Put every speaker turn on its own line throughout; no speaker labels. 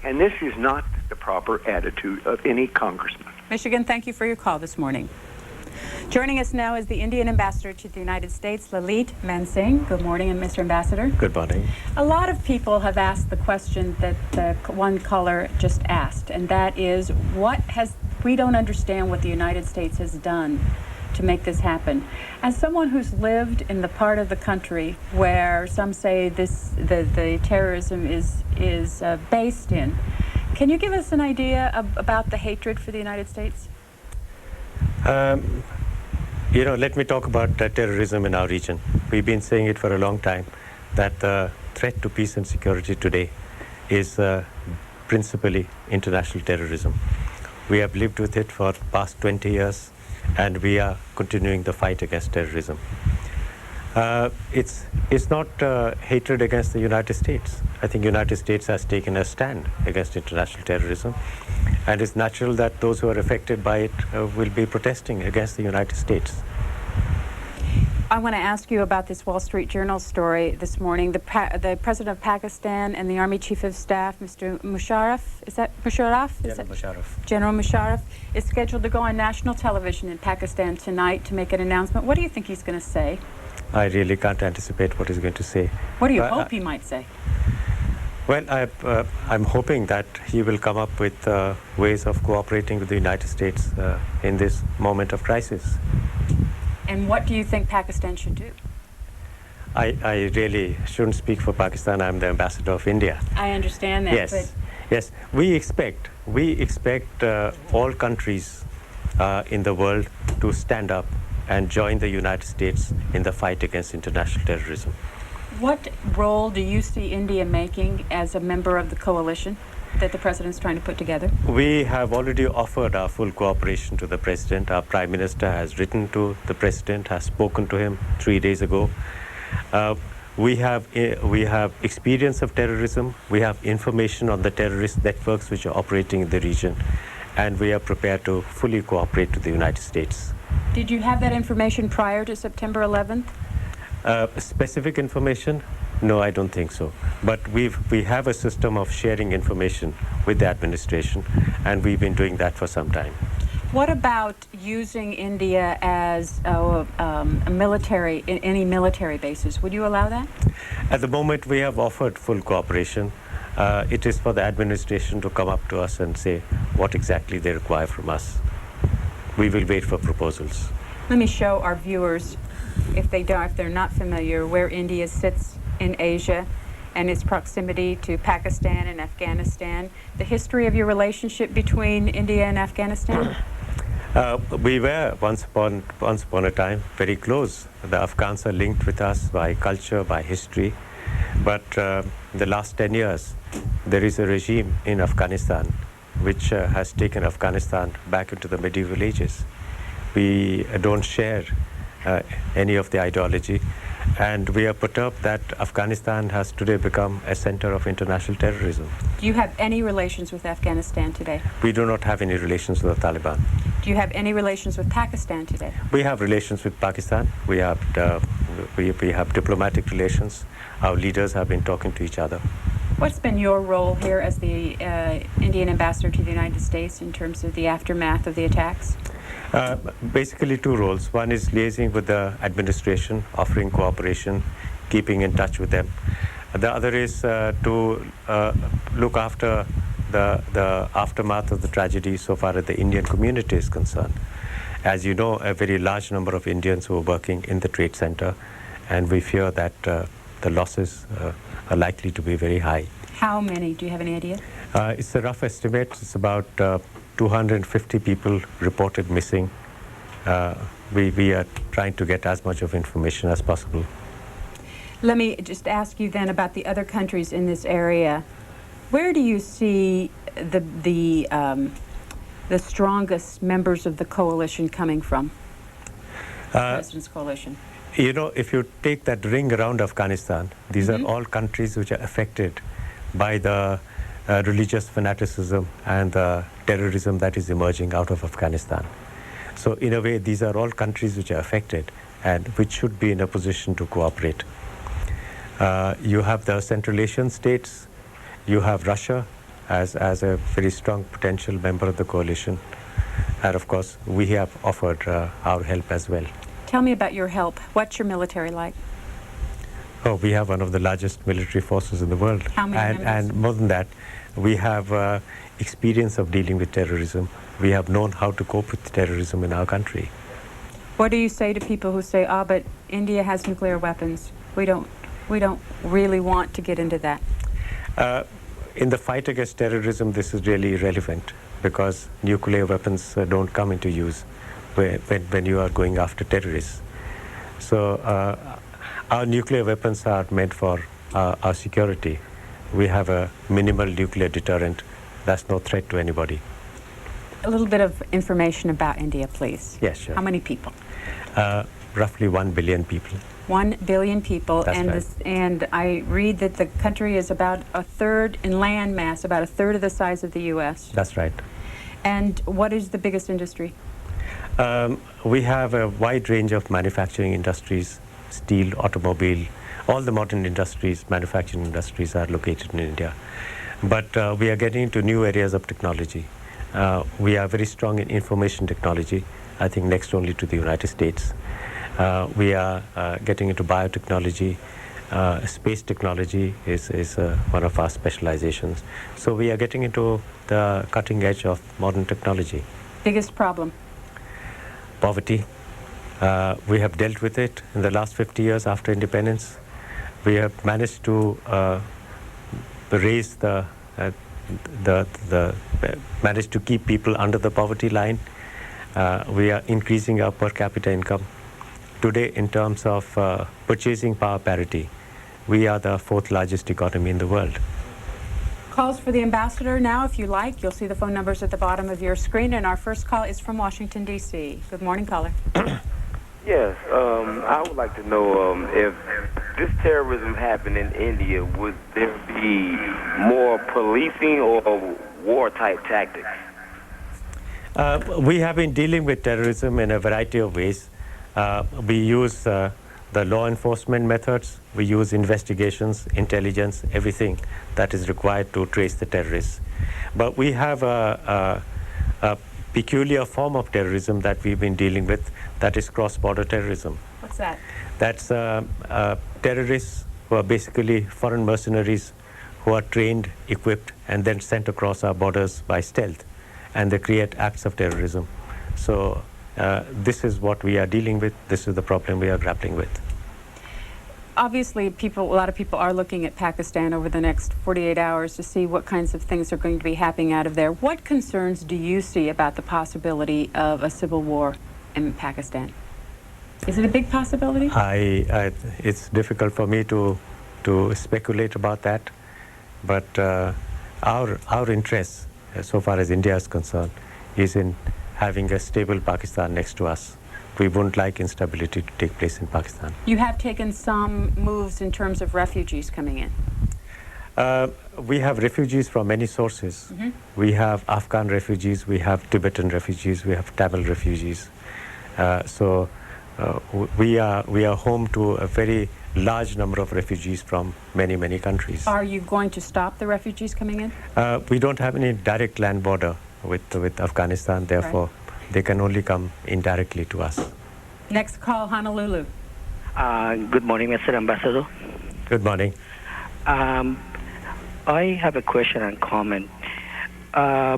And this is not the proper attitude of any congressman.
Michigan, thank you for your call this morning. Joining us now is the Indian Ambassador to the United States, Lalit Mansingh. Good morning, Mr. Ambassador.
Good morning.
A lot of people have asked the question that the one caller just asked, and that is, we don't understand what the United States has done to make this happen. As someone who's lived in the part of the country where some say the terrorism is based in, can you give us an idea about the hatred for the United States?
Let me talk about terrorism in our region. We've been saying it for a long time, that the threat to peace and security today is principally international terrorism. We have lived with it for the past 20 years, and we are continuing the fight against terrorism. It's not hatred against the United States. I think the United States has taken a stand against international terrorism, and it's natural that those who are affected by it will be protesting against the United States.
I want to ask you about this Wall Street Journal story this morning. The President of Pakistan and the Army Chief of Staff, Mr. Musharraf, is that Musharraf? General Musharraf is scheduled to go on national television in Pakistan tonight to make an announcement. What do you think he's going to say?
I really can't anticipate what he's going to say.
What do you hope he might say?
Well, I'm hoping that he will come up with ways of cooperating with the United States in this moment of crisis.
And what do you think Pakistan should do?
I really shouldn't speak for Pakistan. I'm the ambassador of India.
I understand that.
Yes, yes. We expect all countries in the world to stand up and join the United States in the fight against international terrorism.
What role do you see India making as a member of the coalition that the President's trying to put together?
We have already offered our full cooperation to the President. Our Prime Minister has written to the President, has spoken to him 3 days ago. We have experience of terrorism. We have information on the terrorist networks which are operating in the region, and we are prepared to fully cooperate with the United States.
Did you have that information prior to September 11th?
Specific information? No, I don't think so. But we have a system of sharing information with the administration, and we've been doing that for some time.
What about using India as a military, in any military bases? Would you allow that?
At the moment, we have offered full cooperation. It is for the administration to come up to us and say what exactly they require from us. We will wait for proposals.
Let me show our viewers, if they're not familiar, where India sits in Asia and its proximity to Pakistan and Afghanistan. The history of your relationship between India and Afghanistan?
We were once upon a time very close. The Afghans are linked with us by culture, by history. But in the last 10 years, there is a regime in Afghanistan which has taken Afghanistan back into the medieval ages. We don't share any of the ideology, and we are perturbed that Afghanistan has today become a center of international terrorism.
Do you have any relations with Afghanistan today?
We do not have any relations with the Taliban.
Do you have any relations with Pakistan today?
We have relations with Pakistan. We have diplomatic relations. Our leaders have been talking to each other.
What's been your role here as the Indian ambassador to the United States in terms of the aftermath of the attacks?
Basically two roles. One is liaising with the administration, offering cooperation, keeping in touch with them. The other is to look after the aftermath of the tragedy so far as the Indian community is concerned. As you know, a very large number of Indians who are working in the trade center, and we fear that the losses are likely to be very high.
How many? Do you have any idea?
It's a rough estimate. It's about 250 people reported missing. We are trying to get as much of information as possible.
Let me just ask you then about the other countries in this area. Where do you see the strongest members of the coalition coming from? The President's coalition.
You know, if you take that ring around Afghanistan, these are all countries which are affected by the religious fanaticism and the terrorism that is emerging out of Afghanistan. So in a way, these are all countries which are affected and which should be in a position to cooperate. You have the Central Asian states, you have Russia, as a very strong potential member of the coalition. And of course, we have offered our help as well.
Tell me about your help. What's your military like?
Oh, we have one of the largest military forces in the world.
How many members?
And more than that, we have experience of dealing with terrorism. We have known how to cope with terrorism in our country.
What do you say to people who say, "Ah, but India has nuclear weapons. We don't really want to get into that"?
In the fight against terrorism, this is really irrelevant because nuclear weapons don't come into use when you are going after terrorists. So our nuclear weapons are meant for our security. We have a minimal nuclear deterrent. That's no threat to anybody.
A little bit of information about India, please.
Yes, sure.
How many people?
Roughly 1 billion people.
1 billion people.
That's
and
right.
And I read that the country is about a third in land mass, about a third of the size of the U.S.
That's right.
And what is the biggest industry?
We have a wide range of manufacturing industries, steel, automobile, all the modern industries, manufacturing industries are located in India. But we are getting into new areas of technology. We are very strong in information technology, I think next only to the United States. We are getting into biotechnology. Space technology is one of our specializations. So we are getting into the cutting edge of modern technology.
Biggest problem?
Poverty. We have dealt with it in the last 50 years after independence. We have managed to raise managed to keep people under the poverty line. We are increasing our per capita income. Today, in terms of purchasing power parity, we are the 4th largest economy in the world.
Calls for the ambassador now, if you like. You'll see the phone numbers at the bottom of your screen. And our first call is from Washington, D.C. Good morning, caller.
Yes, I would like to know if this terrorism happened in India, would there be more policing or war-type tactics?
We have been dealing with terrorism in a variety of ways. We use the law enforcement methods, we use investigations, intelligence, everything that is required to trace the terrorists. But we have a peculiar form of terrorism that we've been dealing with, that is cross-border terrorism.
What's that?
That's terrorists who are basically foreign mercenaries who are trained, equipped, and then sent across our borders by stealth, and they create acts of terrorism. So this is what we are dealing with. This is the problem we are grappling with.
Obviously, a lot of people are looking at Pakistan over the next 48 hours to see what kinds of things are going to be happening out of there. What concerns do you see about the possibility of a civil war in Pakistan? Is it a big possibility?
It's difficult for me to speculate about that, but our interest, so far as India is concerned, is in having a stable Pakistan next to us. We wouldn't like instability to take place in Pakistan.
You have taken some moves in terms of refugees coming in.
We have refugees from many sources. Mm-hmm. We have Afghan refugees, we have Tibetan refugees, we have Tamil refugees. So we are home to a very large number of refugees from many, many countries.
Are you going to stop the refugees coming in?
We don't have any direct land border with Afghanistan, therefore they can only come indirectly to us.
Next call, Honolulu.
Good morning, Mr. Ambassador.
Good morning.
I have a question and comment. I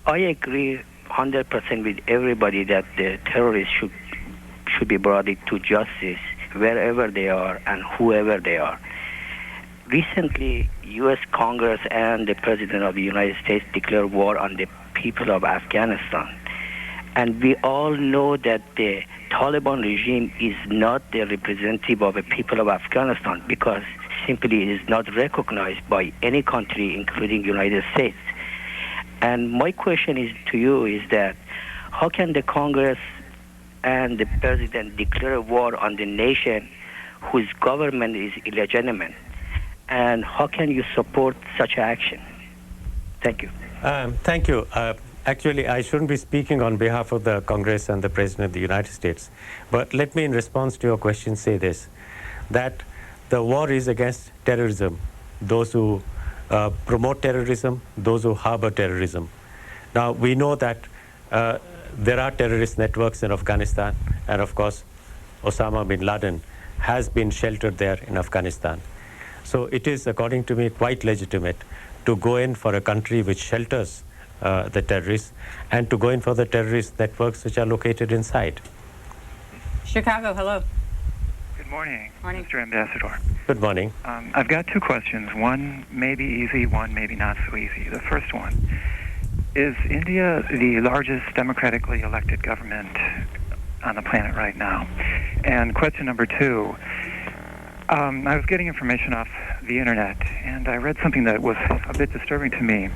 agree 100% with everybody that the terrorists should be brought to justice wherever they are and whoever they are. Recently, U.S. Congress and the President of the United States declared war on the people of Afghanistan. And we all know that the Taliban regime is not the representative of the people of Afghanistan because simply it is not recognized by any country, including the United States. And my question is to you is that how can the Congress and the President declare war on the nation whose government is illegitimate? And how can you support such action? Thank you.
Thank you. Actually, I shouldn't be speaking on behalf of the Congress and the President of the United States. But let me, in response to your question, say this, that the war is against terrorism, those who promote terrorism, those who harbor terrorism. Now, we know that there are terrorist networks in Afghanistan, and of course, Osama bin Laden has been sheltered there in Afghanistan. So it is, according to me, quite legitimate to go in for a country which shelters the terrorists and to go in for the terrorist networks which are located inside.
Chicago, hello.
Good morning,
Morning.
Mr. Ambassador.
Good morning.
I've got two questions. One may be easy, one maybe not so easy. The first one, is India the largest democratically elected government on the planet right now? And question number two, I was getting information off the internet, and I read something that was a bit disturbing to me,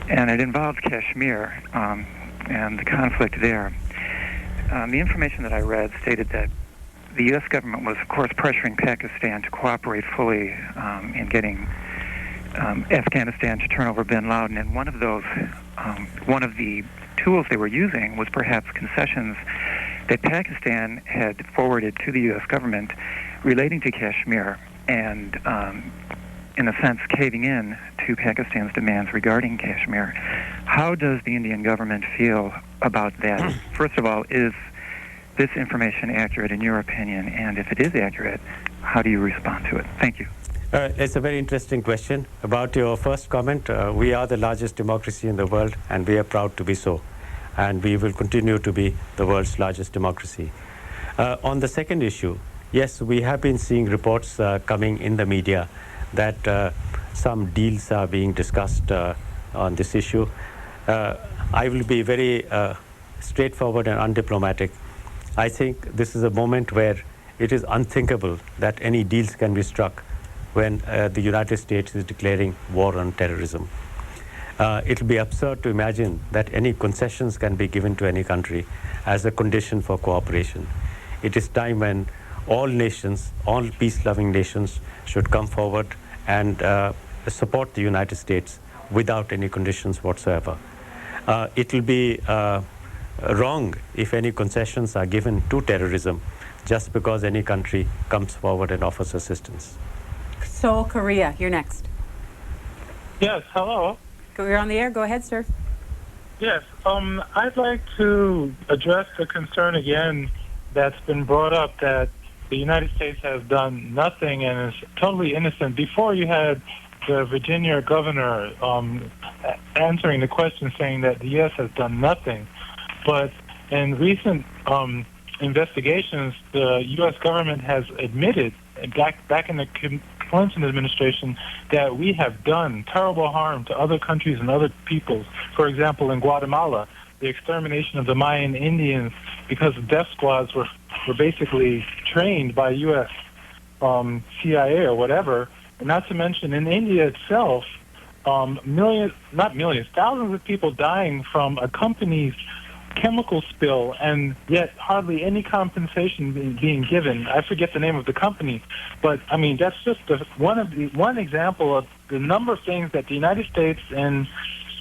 and it involved Kashmir and the conflict there. The information that I read stated that the U.S. government was, of course, pressuring Pakistan to cooperate fully in getting Afghanistan to turn over bin Laden, and one of the tools they were using was perhaps concessions that Pakistan had forwarded to the U.S. government relating to Kashmir, and in a sense caving in to Pakistan's demands regarding Kashmir. How does the Indian government feel about that? First of all, is this information accurate in your opinion? And if it is accurate, how do you respond to it? Thank you.
It's a very interesting question. About your first comment, we are the largest democracy in the world, and we are proud to be so. And we will continue to be the world's largest democracy. On the second issue, yes, we have been seeing reports coming in the media that some deals are being discussed on this issue. I will be very straightforward and undiplomatic. I think this is a moment where it is unthinkable that any deals can be struck when the United States is declaring war on terrorism. It will be absurd to imagine that any concessions can be given to any country as a condition for cooperation. It is time when all nations, all peace-loving nations should come forward and support the United States without any conditions whatsoever. It will be wrong if any concessions are given to terrorism just because any country comes forward and offers assistance.
Seoul, Korea, you're next.
Yes, hello.
You're on the air. Go ahead, sir.
Yes, I'd like to address the concern again that's been brought up that the United States has done nothing and is totally innocent. Before you had the Virginia governor answering the question saying that the U.S. has done nothing. But in recent investigations, the U.S. government has admitted, back in the Clinton administration, that we have done terrible harm to other countries and other peoples. For example, in Guatemala, the extermination of the Mayan Indians because the death squads were basically trained by U.S. CIA or whatever. And not to mention in India itself, thousands of people dying from a company's chemical spill, and yet hardly any compensation being given. I forget the name of the company, but I mean that's just one example of the number of things that the United States in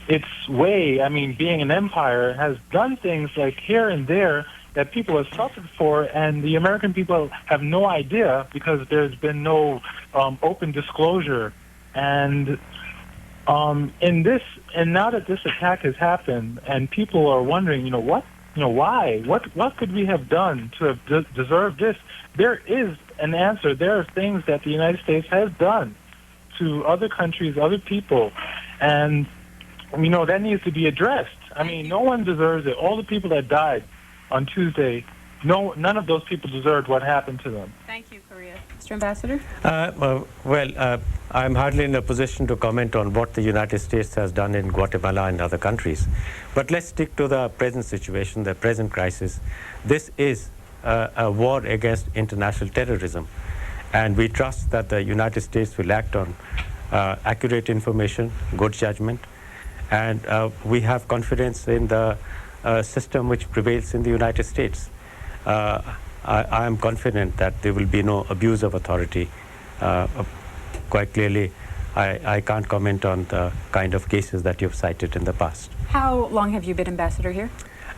its way, I mean being an empire, has done things like here and there that people have suffered for, and the American people have no idea because there's been no open disclosure. And now that this attack has happened, and people are wondering, why? What could we have done to have deserved this? There is an answer. There are things that the United States has done to other countries, other people, and that needs to be addressed. I mean, no one deserves it. All the people that died on Tuesday, none of those people deserved what happened to them.
Thank you, Korea. Mr. Ambassador?
I'm hardly in a position to comment on what the United States has done in Guatemala and other countries. But let's stick to the present situation, the present crisis. This is a war against international terrorism. And we trust that the United States will act on accurate information, good judgment. And we have confidence in the system which prevails in the United States. I am confident that there will be no abuse of authority. Quite clearly, I can't comment on the kind of cases that you've cited in the past.
How long have you been ambassador here?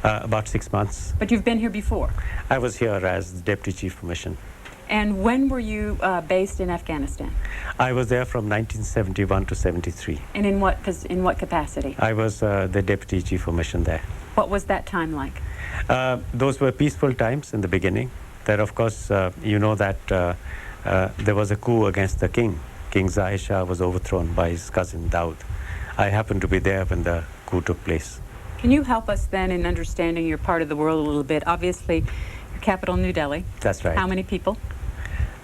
About 6 months.
But you've been here before?
I was here as the Deputy Chief of Mission.
And when were you based in Afghanistan?
I was there from 1971 to 73.
And in what capacity?
I was the deputy chief of mission there.
What was that time like?
Those were peaceful times in the beginning. There, of course, you know that there was a coup against the king. King Zahir Shah was overthrown by his cousin Daud. I happened to be there when the coup took place.
Can you help us then in understanding your part of the world a little bit? Obviously, your capital, New Delhi.
That's right.
How many people?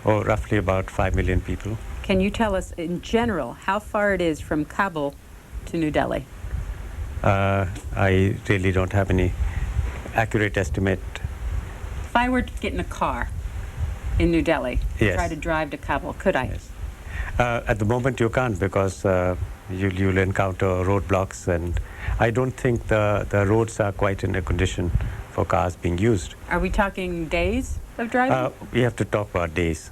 Oh, roughly about 5 million people.
Can you tell us in general how far it is from Kabul to New Delhi?
I really don't have any accurate estimate.
If I were to get in a car in New Delhi,
Yes.
try to drive to Kabul, could I?
Yes. At the moment you can't, because you'll encounter roadblocks, and I don't think the roads are quite in a condition for cars being used.
Are we talking days of driving?
We have to talk about days.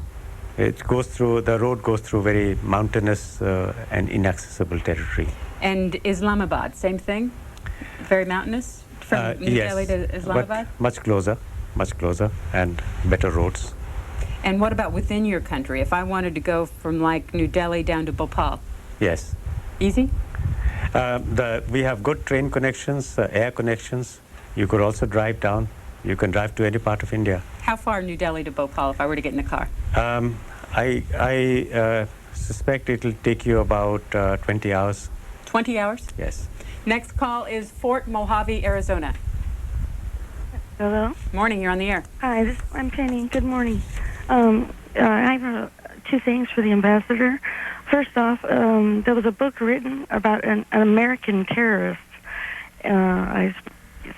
The road goes through very mountainous and inaccessible territory.
And Islamabad, same thing? Very mountainous? From New
Yes,
Delhi to Islamabad?
but much closer, and better roads.
And what about within your country? If I wanted to go from like New Delhi down to Bhopal,
Yes.
easy?
We have good train connections, air connections. You could also drive down. You can drive to any part of India.
How far New Delhi to Bhopal if I were to get in a car?
I suspect it'll take you about 20 hours.
20 hours?
Yes.
Next call is Fort Mojave, Arizona.
Hello.
Morning, you're on the air.
Hi, I'm Penny. Good morning. I have two things for the ambassador. First off, there was a book written about an American terrorist. It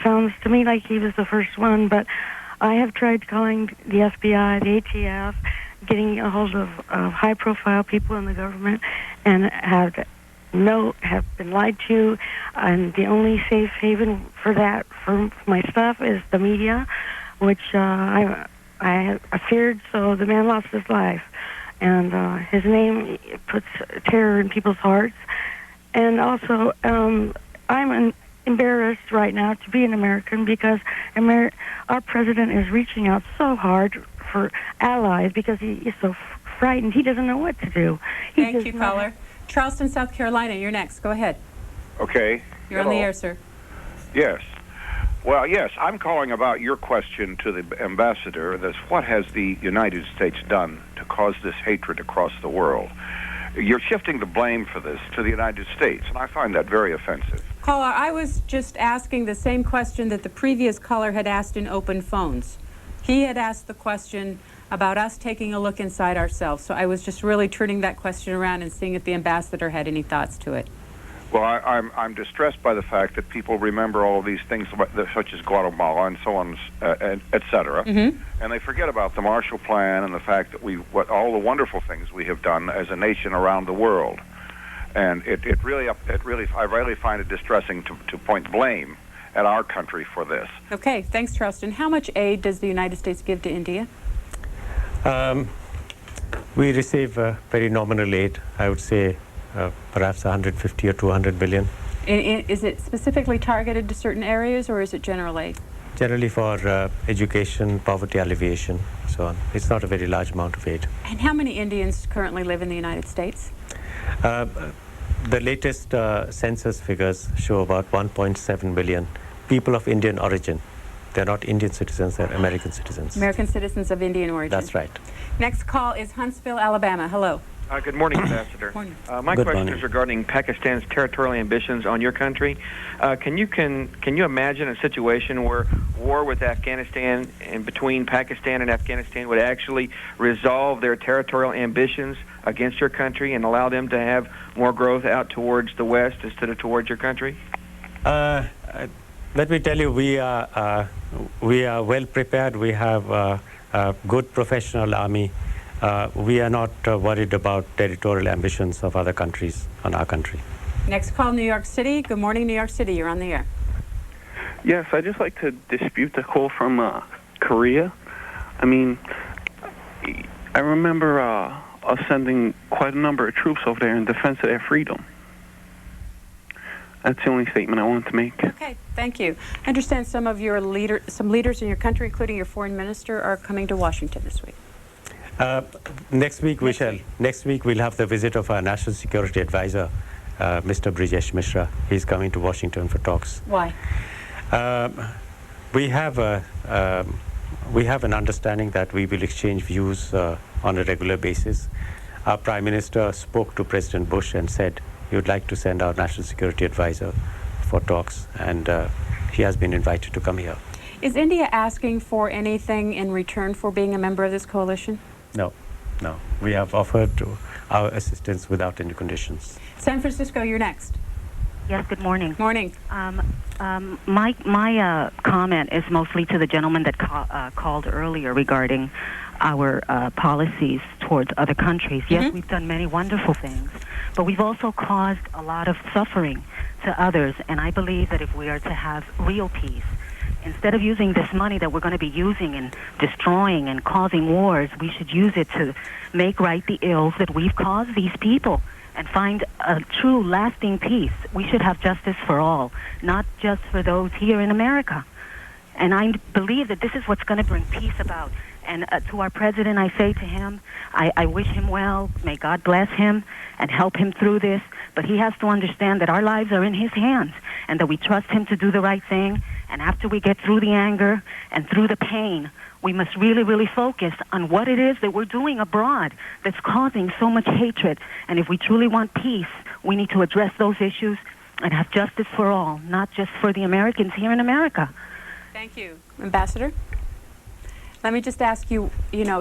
sounds to me like he was the first one, but I have tried calling the FBI, the ATF, getting a hold of high-profile people in the government, and have been lied to. And the only safe haven for that, for my stuff, is the media, which I feared. So the man lost his life, and his name puts terror in people's hearts. And also, I'm embarrassed right now to be an American, because our president is reaching out so hard for allies because he is so frightened. He doesn't know what to do.
Thank you, caller. Charleston, South Carolina, you're next. Go ahead.
Okay.
You're on the air, sir.
Yes. Well, yes, I'm calling about your question to the ambassador. That's what has the United States done to cause this hatred across the world? You're shifting the blame for this to the United States, and I find that very offensive.
Caller, I was just asking the same question that the previous caller had asked in open phones. He had asked the question about us taking a look inside ourselves. So I was just really turning that question around and seeing if the ambassador had any thoughts to it.
Well, I'm distressed by the fact that people remember all of these things, such as Guatemala and so on, et cetera, and they forget about the Marshall Plan and the fact that all the wonderful things we have done as a nation around the world. And I really find it distressing to point blame at our country for this.
Okay, thanks, Charleston. How much aid does the United States give to India?
We receive very nominal aid. I would say perhaps 150 or 200 billion.
Is it specifically targeted to certain areas, or is it general aid?
Generally for education, poverty alleviation, so on. It's not a very large amount of aid.
And how many Indians currently live in the United States?
The latest census figures show about 1.7 billion people of Indian origin. They're not Indian citizens, they're American citizens.
American citizens of Indian origin.
That's right.
Next call is Huntsville, Alabama. Hello.
Good morning, Ambassador.
Morning.
My question is regarding Pakistan's territorial ambitions on your country. Can you imagine a situation where war with Afghanistan and between Pakistan and Afghanistan would actually resolve their territorial ambitions against your country and allow them to have more growth out towards the west instead of towards your country?
Let me tell you, we are well prepared. We have a good professional army. We are not worried about territorial ambitions of other countries on our country.
Next call, New York City. Good morning, New York City. You're on the air.
Yes, I'd just like to dispute the call from Korea. I mean, I remember us sending quite a number of troops over there in defense of their freedom. That's the only statement I wanted to make.
Okay, thank you. I understand some leaders in your country, including your foreign minister, are coming to Washington this week.
Next week Next week we'll have the visit of our National Security Advisor, Mr. Brijesh Mishra. He's coming to Washington for talks.
Why?
We have an understanding that we will exchange views on a regular basis. Our Prime Minister spoke to President Bush and said he would like to send our National Security Advisor for talks, and he has been invited to come here.
Is India asking for anything in return for being a member of this coalition?
No. We have offered our assistance without any conditions.
San Francisco, you're next.
Yes, good morning.
Morning.
My comment is mostly to the gentleman that called earlier regarding our policies towards other countries. Yes, we've done many wonderful things, but we've also caused a lot of suffering to others, and I believe that if we are to have real peace, instead of using this money that we're going to be using and destroying and causing wars, we should use it to make right the ills that we've caused these people and find a true lasting peace. We should have justice for all, not just for those here in America. And I believe that this is what's going to bring peace about. And to our president, I say to him, I wish him well. May God bless him and help him through this. But he has to understand that our lives are in his hands and that we trust him to do the right thing. And after we get through the anger and through the pain, we must really, really focus on what it is that we're doing abroad that's causing so much hatred. And if we truly want peace, we need to address those issues and have justice for all, not just for the Americans here in America.
Thank you. Ambassador? Let me just ask you,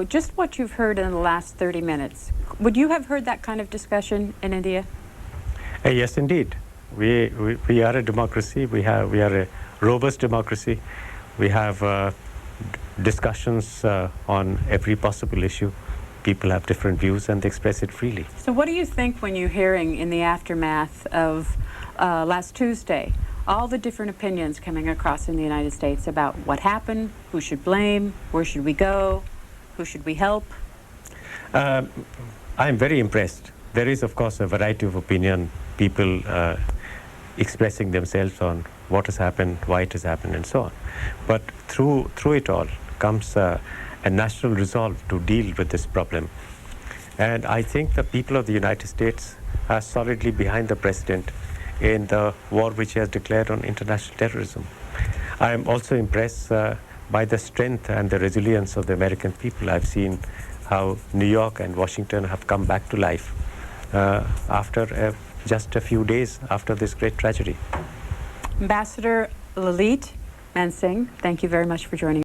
just what you've heard in the last 30 minutes. Would you have heard that kind of discussion in India?
Yes, indeed. We are a democracy. We are a robust democracy. We have discussions on every possible issue. People have different views and they express it freely.
So what do you think when you're hearing in the aftermath of last Tuesday, all the different opinions coming across in the United States about what happened, who should blame, where should we go, who should we help?
I'm very impressed. There is, of course, a variety of opinion, people expressing themselves on what has happened, why it has happened, and so on. But through it all comes a national resolve to deal with this problem. And I think the people of the United States are solidly behind the president in the war which he has declared on international terrorism. I am also impressed by the strength and the resilience of the American people. I've seen how New York and Washington have come back to life after just a few days after this great tragedy.
Ambassador Lalit Mansingh, thank you very much for joining us.